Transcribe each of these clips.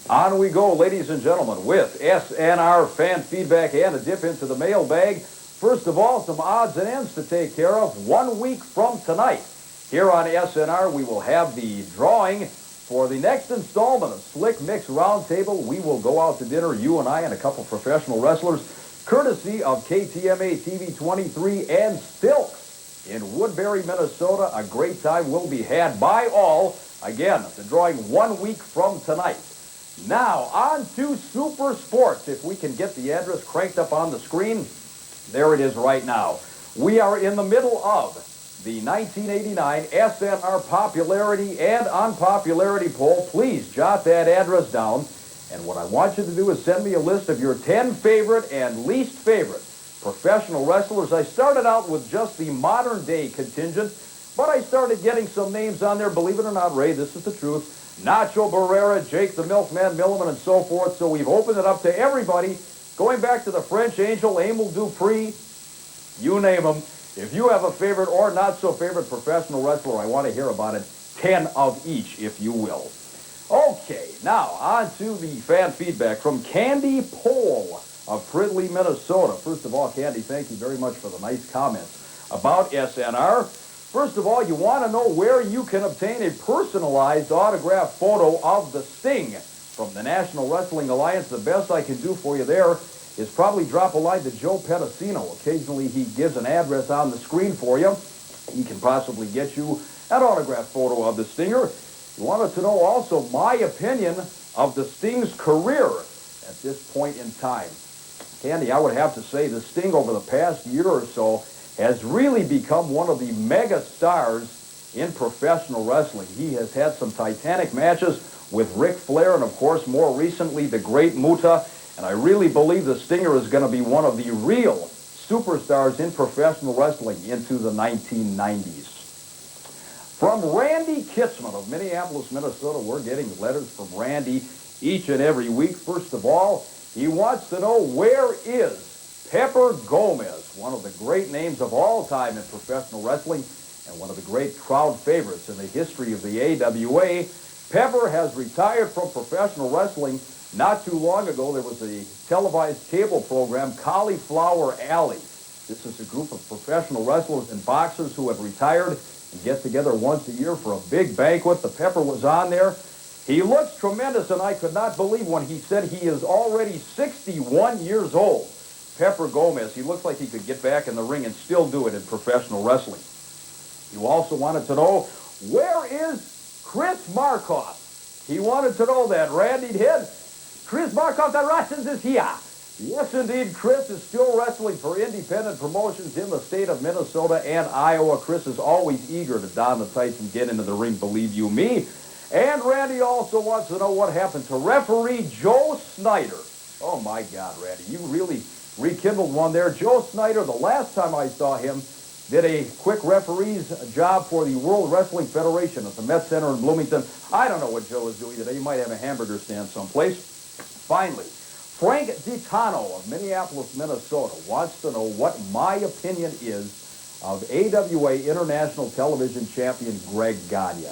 On we go, ladies and gentlemen, with SNR fan feedback and a dip into the mailbag. First of all, some odds and ends to take care of. 1 week from tonight, here on SNR, we will have the drawing for the next installment of Slick Mix Roundtable. We will go out to dinner, you and I and a couple professional wrestlers, courtesy of KTMA TV 23 and Stilks in Woodbury, Minnesota. A great time will be had by all. Again, the drawing 1 week from tonight. Now, on to Super Sports. If we can get the address cranked up on the screen, there it is right now. We are in the middle of the 1989 SNR popularity and unpopularity poll. Please jot that address down. And what I want you to do is send me a list of your 10 favorite and least favorite professional wrestlers. I started out with just the modern-day contingent, but I started getting some names on there. Believe it or not, Ray, this is the truth. Nacho Barrera, Jake the Milkman Milliman, and so forth. So we've opened it up to everybody, going back to the French Angel, Emil Dupree, you name them. If you have a favorite or not so favorite professional wrestler, I want to hear about it. 10 of each, if you will. Okay, now on to the fan feedback from Candy Pole of Fridley, Minnesota. First of all, Candy, thank you very much for the nice comments about SNR. First of all, you want to know where you can obtain a personalized autographed photo of the Sting from the National Wrestling Alliance. The best I can do for you there is probably drop a line to Joe Pedicino. Occasionally he gives an address on the screen for you. He can possibly get you an autographed photo of the Stinger. You wanted to know also my opinion of the Sting's career at this point in time. Candy, I would have to say the Sting over the past year or so has really become one of the mega stars in professional wrestling. He has had some titanic matches with Ric Flair and, of course, more recently, the Great Muta. And I really believe the Stinger is going to be one of the real superstars in professional wrestling into the 1990s. From Randy Kitzman of Minneapolis, Minnesota, we're getting letters from Randy each and every week. First of all, he wants to know, where is Pepper Gomez, one of the great names of all time in professional wrestling and one of the great crowd favorites in the history of the AWA. Pepper has retired from professional wrestling. Not too long ago, there was a televised cable program, Cauliflower Alley. This is a group of professional wrestlers and boxers who have retired and get together once a year for a big banquet. The Pepper was on there. He looks tremendous, and I could not believe when he said he is already 61 years old. Pepper Gomez, he looks like he could get back in the ring and still do it in professional wrestling. You also wanted to know, where is Chris Markoff? He wanted to know that. Randy did. Chris Markoff, the Russians, is here. Yes, indeed, Chris is still wrestling for independent promotions in the state of Minnesota and Iowa. Chris is always eager to don the tights and get into the ring, believe you me. And Randy also wants to know what happened to referee Joe Snyder. Oh, my God, Randy, you really rekindled one there. Joe Snyder, the last time I saw him, did a quick referee's job for the World Wrestling Federation at the Met Center in Bloomington. I don't know what Joe is doing today. He might have a hamburger stand someplace. Finally, Frank DiTano of Minneapolis, Minnesota, wants to know what my opinion is of AWA International Television Champion Greg Gagne.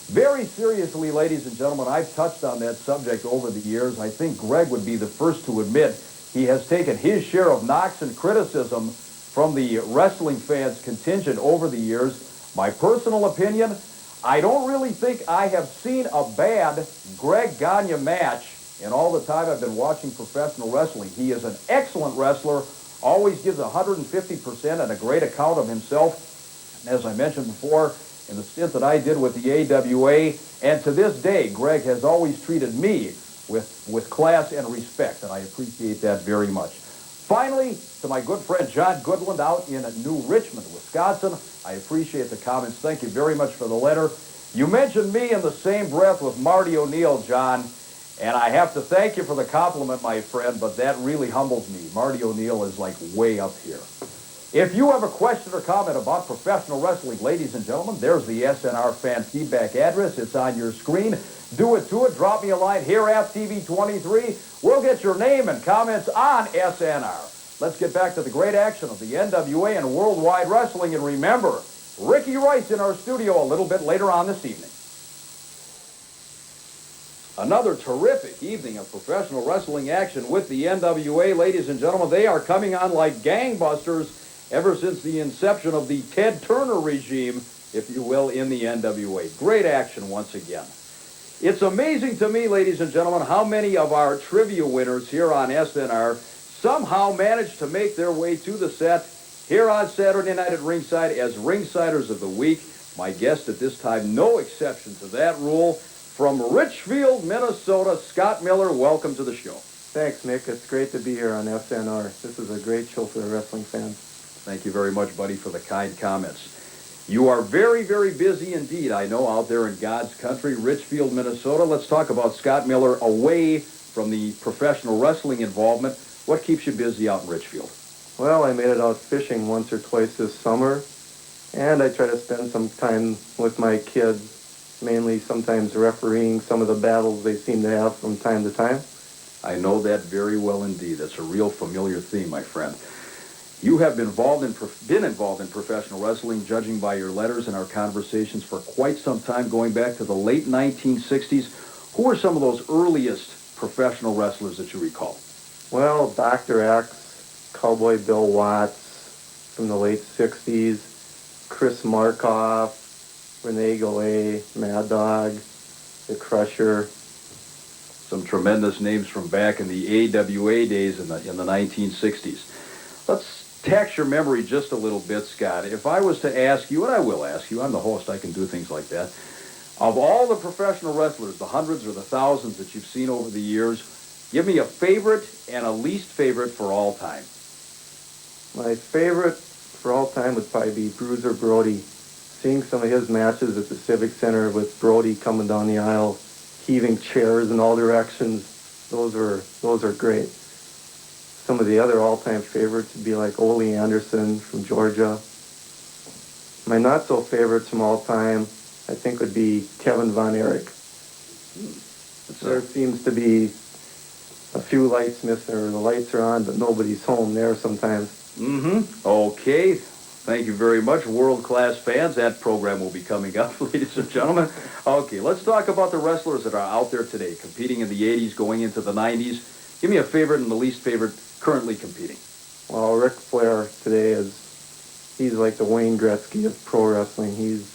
Very seriously, ladies and gentlemen, I've touched on that subject over the years. I think Greg would be the first to admit he has taken his share of knocks and criticism from the wrestling fans contingent over the years. My personal opinion, I don't really think I have seen a bad Greg Gagne match in all the time I've been watching professional wrestling. He is an excellent wrestler, always gives 150% and a great account of himself. And as I mentioned before, in the stint that I did with the AWA, and to this day, Greg has always treated me with class and respect, and I appreciate that very much. Finally, to my good friend John Goodland out in New Richmond, Wisconsin, I appreciate the comments. Thank you very much for the letter. You mentioned me in the same breath with Marty O'Neill, John, and I have to thank you for the compliment, my friend, but that really humbles me. Marty O'Neill is like way up here. If you have a question or comment about professional wrestling, ladies and gentlemen, there's the SNR fan feedback address. It's on your screen. Do it to it. Drop me a line here at TV23. We'll get your name and comments on SNR. Let's get back to the great action of the NWA and Worldwide Wrestling. And remember, Ricky Rice in our studio a little bit later on this evening. Another terrific evening of professional wrestling action with the NWA. Ladies and gentlemen, they are coming on like gangbusters ever since the inception of the Ted Turner regime, if you will, in the NWA. Great action once again. It's amazing to me, ladies and gentlemen, how many of our trivia winners here on SNR somehow managed to make their way to the set here on Saturday night at Ringside as Ringsiders of the Week. My guest at this time, no exception to that rule. From Richfield, Minnesota, Scott Miller, welcome to the show. Thanks, Nick. It's great to be here on SNR. This is a great show for the wrestling fans. Thank you very much, buddy, for the kind comments. You are very, very busy indeed, I know, out there in God's country, Richfield, Minnesota. Let's talk about Scott Miller away from the professional wrestling involvement. What keeps you busy out in Richfield? Well, I made it out fishing once or twice this summer, and I try to spend some time with my kids, mainly sometimes refereeing some of the battles they seem to have from time to time. I know that very well indeed. That's a real familiar theme, my friend. You have been involved in professional wrestling, judging by your letters and our conversations for quite some time, going back to the late 1960s. Who are some of those earliest professional wrestlers that you recall? Well, Dr. X, Cowboy Bill Watts from the late 60s, Chris Markoff, Rene Gallet, Mad Dog, The Crusher. Some tremendous names from back in the AWA days in the 1960s. Let's tax your memory just a little bit, Scott. If I was to ask you, and I will ask you, I'm the host, I can do things like that. Of all the professional wrestlers, the hundreds or the thousands that you've seen over the years, give me a favorite and a least favorite for all time. My favorite for all time would probably be Bruiser Brody. Seeing some of his matches at the Civic Center with Brody coming down the aisle, heaving chairs in all directions, those are great. Some of the other all-time favorites would be like Ole Anderson from Georgia. My not-so-favorites from all time, I think, would be Kevin Von Erich. There seems to be a few lights missing, or the lights are on, but nobody's home there sometimes. Okay. Thank you very much, world-class fans. That program will be coming up, ladies and gentlemen. Okay, let's talk about the wrestlers that are out there today, competing in the 80s, going into the 90s. Give me a favorite and the least favorite currently competing. Well, Ric Flair today he's like the Wayne Gretzky of pro wrestling. He's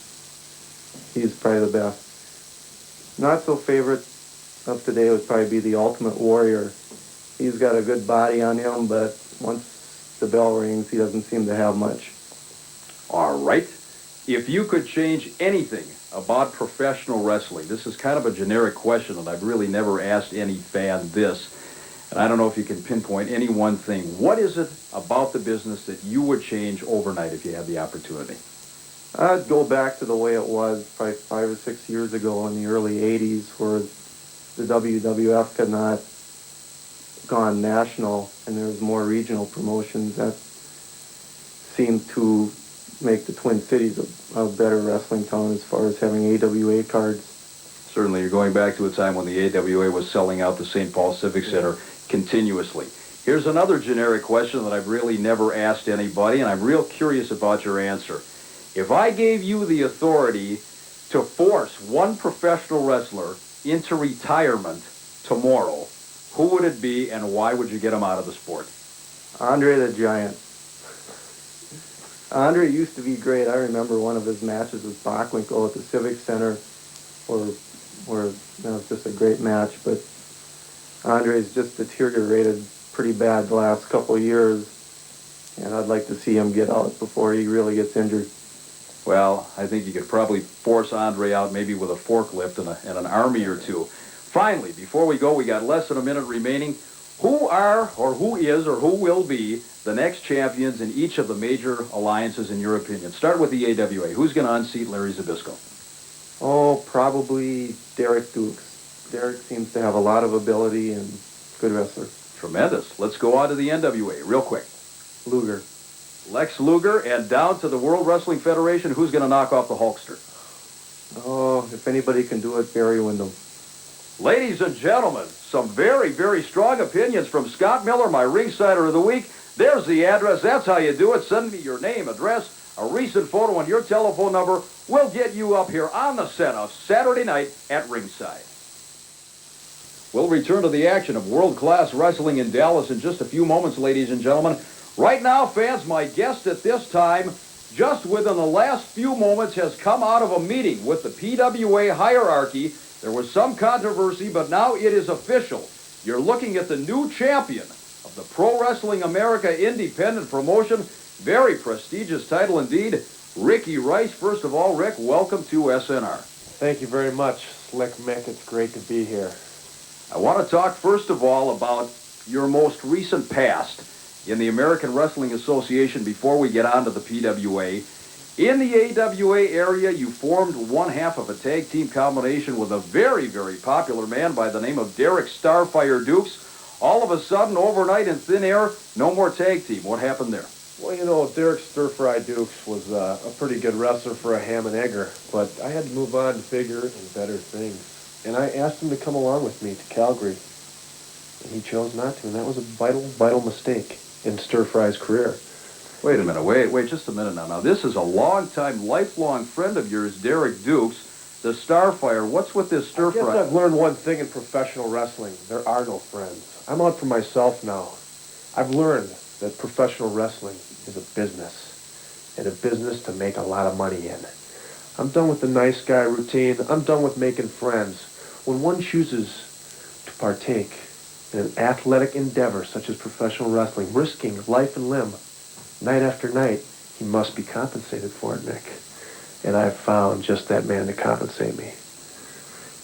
probably the best. Not so favorite of today would probably be the Ultimate Warrior. He's got a good body on him, but once the bell rings, he doesn't seem to have much. All right. If you could change anything about professional wrestling, this is kind of a generic question, and I've really never asked any fan this, and I don't know if you can pinpoint any one thing. What is it about the business that you would change overnight if you had the opportunity? I'd go back to the way it was probably 5 or 6 years ago in the early 80s, where the WWF had not gone national and there was more regional promotions that seemed to make the Twin Cities a better wrestling town as far as having AWA cards. Certainly, you're going back to a time when the AWA was selling out the St. Paul Civic Center continuously. Here's another generic question that I've really never asked anybody, and I'm real curious about your answer. If I gave you the authority to force one professional wrestler into retirement tomorrow, who would it be, and why would you get him out of the sport? Andre the Giant. Andre used to be great. I remember one of his matches with Bockwinkel at the Civic Center, where that was just a great match. But Andre's just deteriorated pretty bad the last couple of years, and I'd like to see him get out before he really gets injured. Well, I think you could probably force Andre out maybe with a forklift and an army or two. Finally, before we go, we got less than a minute remaining. Who are, or who is, or who will be the next champions in each of the major alliances, in your opinion? Start with the AWA. Who's going to unseat Larry Zbyszko? Oh, probably Derek Dukes. Derek seems to have a lot of ability and good wrestler. Tremendous. Let's go on to the NWA real quick. Luger. Lex Luger, and down to the World Wrestling Federation. Who's going to knock off the Hulkster? Oh, if anybody can do it, Barry Windham. Ladies and gentlemen, some very, very strong opinions from Scott Miller, my Ringsider of the Week. There's the address. That's how you do it. Send me your name, address, a recent photo, and your telephone number. We'll get you up here on the set of Saturday night at Ringside. We'll return to the action of world-class wrestling in Dallas in just a few moments, ladies and gentlemen. Right now, fans, my guest at this time, just within the last few moments, has come out of a meeting with the PWA hierarchy. There was some controversy, but now it is official. You're looking at the new champion of the Pro Wrestling America Independent Promotion. Very prestigious title indeed. Ricky Rice. First of all, Rick, welcome to SNR. Thank you very much, Slick Mick. It's great to be here. I want to talk first of all about your most recent past in the American Wrestling Association before we get on to the PWA. In the AWA area, you formed one half of a tag team combination with a very, very popular man by the name of Derek Starfire Dukes. All of a sudden, overnight in thin air, no more tag team. What happened there? Well, you know, Derek Stir-Fry Dukes was a pretty good wrestler for a ham and egger, but I had to move on to bigger and better things. And I asked him to come along with me to Calgary, and he chose not to, and that was a vital, vital mistake in Stir-Fry's career. Wait a minute, wait just a minute now. Now, this is a long-time, lifelong friend of yours, Derek Dukes, the Starfire. What's with this Stir-Fry? I guess I've learned one thing in professional wrestling. There are no friends. I'm out for myself now. I've learned that professional wrestling is a business, and a business to make a lot of money in. I'm done with the nice guy routine. I'm done with making friends. When one chooses to partake in an athletic endeavor such as professional wrestling, risking life and limb, night after night, he must be compensated for it, Nick. And I've found just that man to compensate me.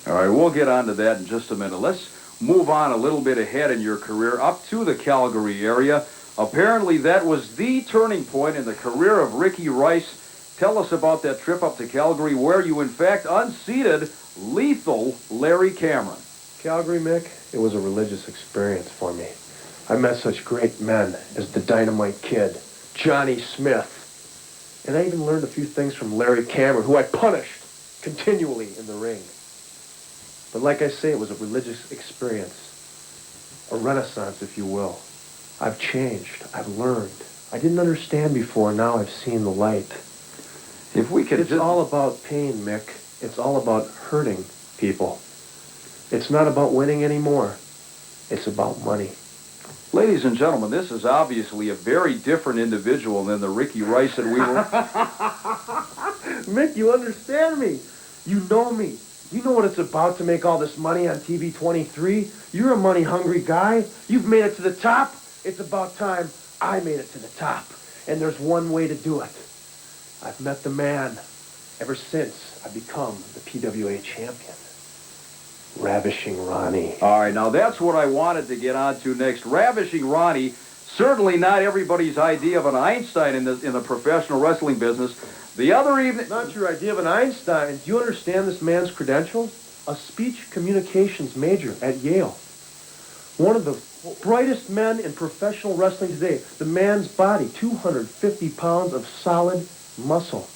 All right, we'll get on to that in just a minute. Let's move on a little bit ahead in your career, up to the Calgary area. Apparently, that was the turning point in the career of Ricky Rice. Tell us about that trip up to Calgary where you, in fact, unseated lethal Larry Cameron. Calgary, Mick, it was a religious experience for me. I met such great men as the Dynamite Kid, Johnny Smith, and I even learned a few things from Larry Cameron, who I punished continually in the ring. But like I say, it was a religious experience, a renaissance, if you will. I've changed. I've learned. I didn't understand before. Now I've seen the light. If we could It's all about pain, Mick. It's all about hurting people. It's not about winning anymore. It's about money. Ladies and gentlemen, this is obviously a very different individual than the Ricky Rice that we were... Mick, you understand me. You know me. You know what it's about to make all this money on TV 23. You're a money-hungry guy. You've made it to the top. It's about time I made it to the top. And there's one way to do it. I've met the man ever since I become the PWA champion. Ravishing Ronnie. All right, now that's what I wanted to get on to next. Ravishing Ronnie, certainly not everybody's idea of an Einstein in the professional wrestling business. The other evening... Not your idea of an Einstein. Do you understand this man's credentials? A speech communications major at Yale. One of the brightest men in professional wrestling today. The man's body, 250 pounds of solid muscle.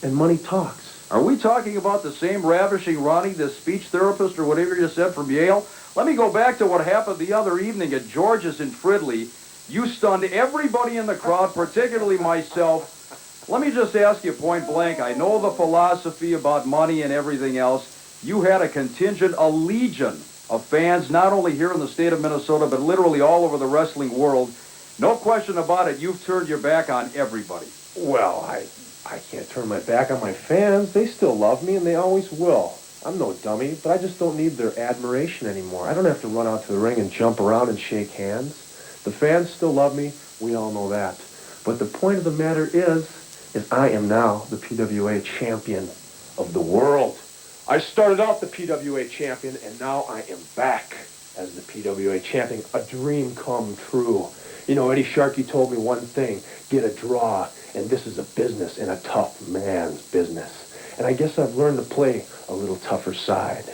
And money talks. Are we talking about the same Ravishing Ronnie, the speech therapist or whatever you said from Yale? Let me go back to what happened the other evening at George's in Fridley. You stunned everybody in the crowd, particularly myself. Let me just ask you point blank. I know the philosophy about money and everything else. You had a contingent, a legion of fans, not only here in the state of Minnesota, but literally all over the wrestling world. No question about it, you've turned your back on everybody. Well, I can't turn my back on my fans. They still love me, and they always will. I'm no dummy, but I just don't need their admiration anymore. I don't have to run out to the ring and jump around and shake hands. The fans still love me. We all know that. But the point of the matter is I am now the PWA champion of the world. I started out the PWA champion, and now I am back as the PWA champion. A dream come true. You know, Eddie Sharkey told me one thing, get a draw, and this is a business and a tough man's business. And I guess I've learned to play a little tougher side.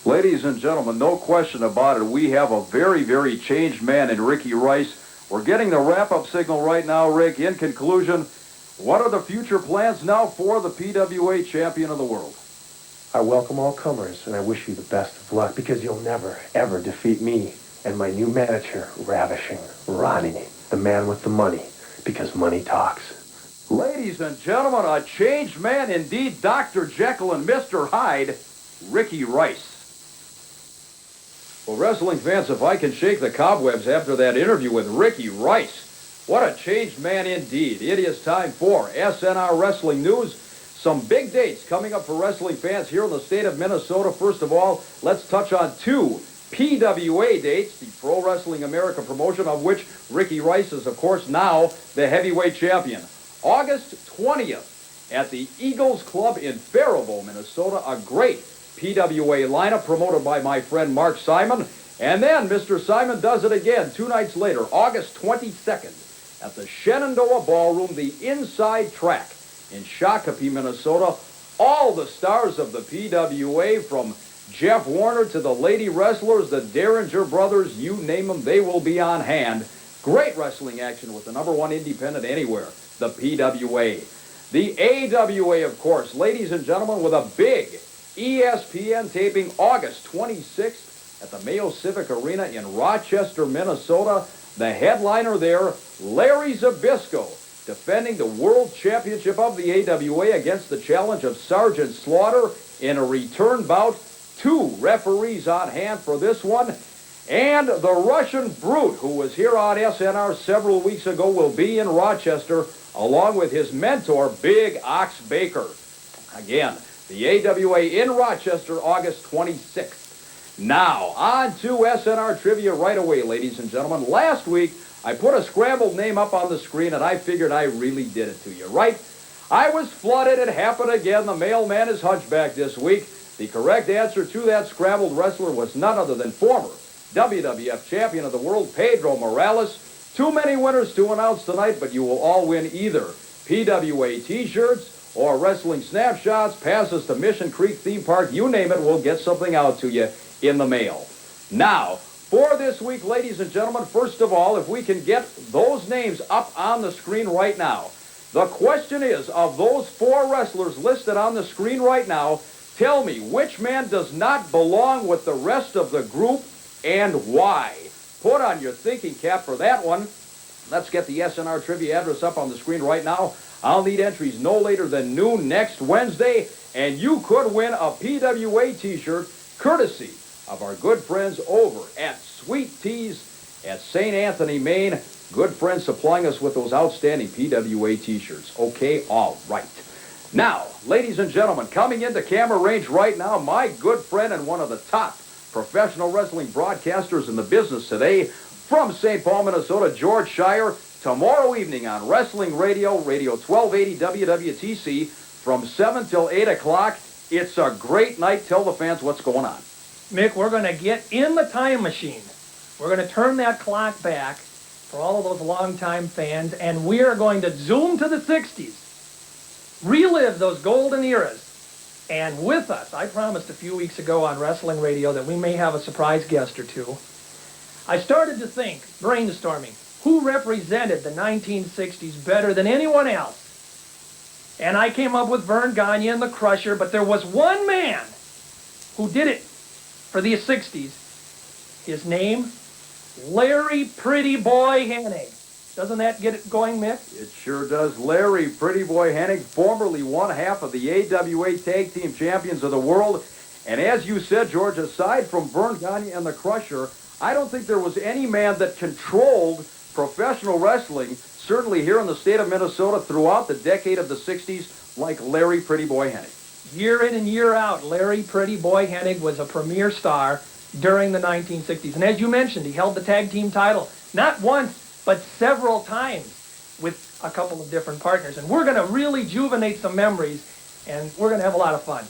Ladies and gentlemen, no question about it, we have a very, very changed man in Ricky Rice. We're getting the wrap-up signal right now, Rick. In conclusion, what are the future plans now for the PWA champion of the world? I welcome all comers, and I wish you the best of luck, because you'll never, ever defeat me and my new manager, Ravishing Ronnie, the man with the money, because money talks. Ladies and gentlemen, a changed man indeed, Dr. Jekyll and Mr. Hyde, Ricky Rice. Well, wrestling fans, if I can shake the cobwebs after that interview with Ricky Rice, what a changed man indeed. It is time for SNR Wrestling News. Some big dates coming up for wrestling fans here in the state of Minnesota. First of all, let's touch on two PWA dates, the Pro Wrestling America promotion, of which Ricky Rice is, of course, now the heavyweight champion. August 20th at the Eagles Club in Faribault, Minnesota, a great PWA lineup promoted by my friend Mark Simon. And then Mr. Simon does it again 2 nights later, August 22nd at the Shenandoah Ballroom, the Inside Track in Shakopee, Minnesota. All the stars of the PWA, from Jeff Warner to the Lady Wrestlers, the Derringer Brothers, you name them, they will be on hand. Great wrestling action with the #1 independent anywhere, the PWA. The AWA, of course, ladies and gentlemen, with a big ESPN taping August 26th at the Mayo Civic Arena in Rochester, Minnesota. The headliner there, Larry Zbyszko, defending the World Championship of the AWA against the challenge of Sergeant Slaughter in a return bout. 2 referees on hand for this one. And the Russian Brute, who was here on SNR several weeks ago, will be in Rochester along with his mentor, Big Ox Baker. Again, the AWA in Rochester, August 26th. Now, on to SNR Trivia right away, ladies and gentlemen. Last week, I put a scrambled name up on the screen, and I figured I really did it to you, right? I was flooded. It happened again. The mailman is hunchback this week. The correct answer to that scrambled wrestler was none other than former WWF champion of the world, Pedro Morales. Too many winners to announce tonight, but you will all win either PWA t-shirts or wrestling snapshots, passes to Mission Creek Theme Park, you name it, we'll get something out to you in the mail. Now, for this week, ladies and gentlemen, first of all, if we can get those names up on the screen right now. The question is, of those 4 wrestlers listed on the screen right now, tell me which man does not belong with the rest of the group and why. Put on your thinking cap for that one. Let's get the SNR Trivia address up on the screen right now. I'll need entries no later than noon next Wednesday, and you could win a PWA t-shirt courtesy of our good friends over at Sweet Teas at St. Anthony, Maine. Good friends supplying us with those outstanding PWA t-shirts. Okay, all right. Now, ladies and gentlemen, coming into camera range right now, my good friend and one of the top professional wrestling broadcasters in the business today, from St. Paul, Minnesota, George Shire. Tomorrow evening on Wrestling Radio, Radio 1280 WWTC, from 7 till 8 o'clock. It's a great night. Tell the fans what's going on. Mick, we're going to get in the time machine. We're going to turn that clock back for all of those longtime fans, and we are going to zoom to the 60s, relive those golden eras. And with us, I promised a few weeks ago on Wrestling Radio that we may have a surprise guest or two. I started to think, brainstorming, who represented the 1960s better than anyone else? And I came up with Vern Gagne and the Crusher, but there was one man who did it for the 60s. His name, Larry Pretty Boy Hennig. Doesn't that get it going, Mick? It sure does. Larry Pretty Boy Hennig, formerly one half of the AWA Tag Team Champions of the World. And as you said, George, aside from Vern Gagne and the Crusher, I don't think there was any man that controlled professional wrestling, certainly here in the state of Minnesota throughout the decade of the 60s, like Larry Pretty Boy Hennig. Year in and year out, Larry Pretty Boy Hennig was a premier star during the 1960s. And as you mentioned, he held the tag team title not once, but several times with a couple of different partners. And we're going to really rejuvenate some memories, and we're going to have a lot of fun.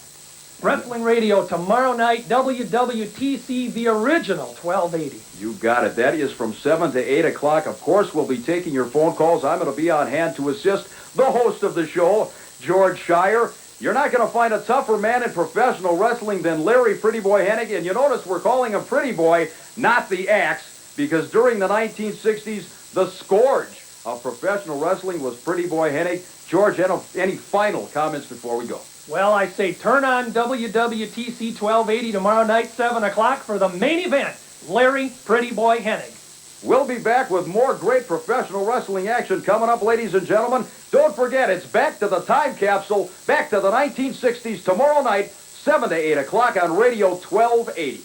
Wrestling Radio tomorrow night, WWTC, the original 1280. You got it. That is from 7 to 8 o'clock. Of course, we'll be taking your phone calls. I'm going to be on hand to assist the host of the show, George Shire. You're not going to find a tougher man in professional wrestling than Larry Pretty Boy Hennig. And you notice we're calling him Pretty Boy, not the Axe, because during the 1960s, the scourge of professional wrestling was Pretty Boy Hennig. George, any final comments before we go? Well, I say turn on WWTC 1280 tomorrow night, 7 o'clock for the main event, Larry Pretty Boy Hennig. We'll be back with more great professional wrestling action coming up, ladies and gentlemen. Don't forget, it's back to the time capsule, back to the 1960s tomorrow night, 7 to 8 o'clock on Radio 1280.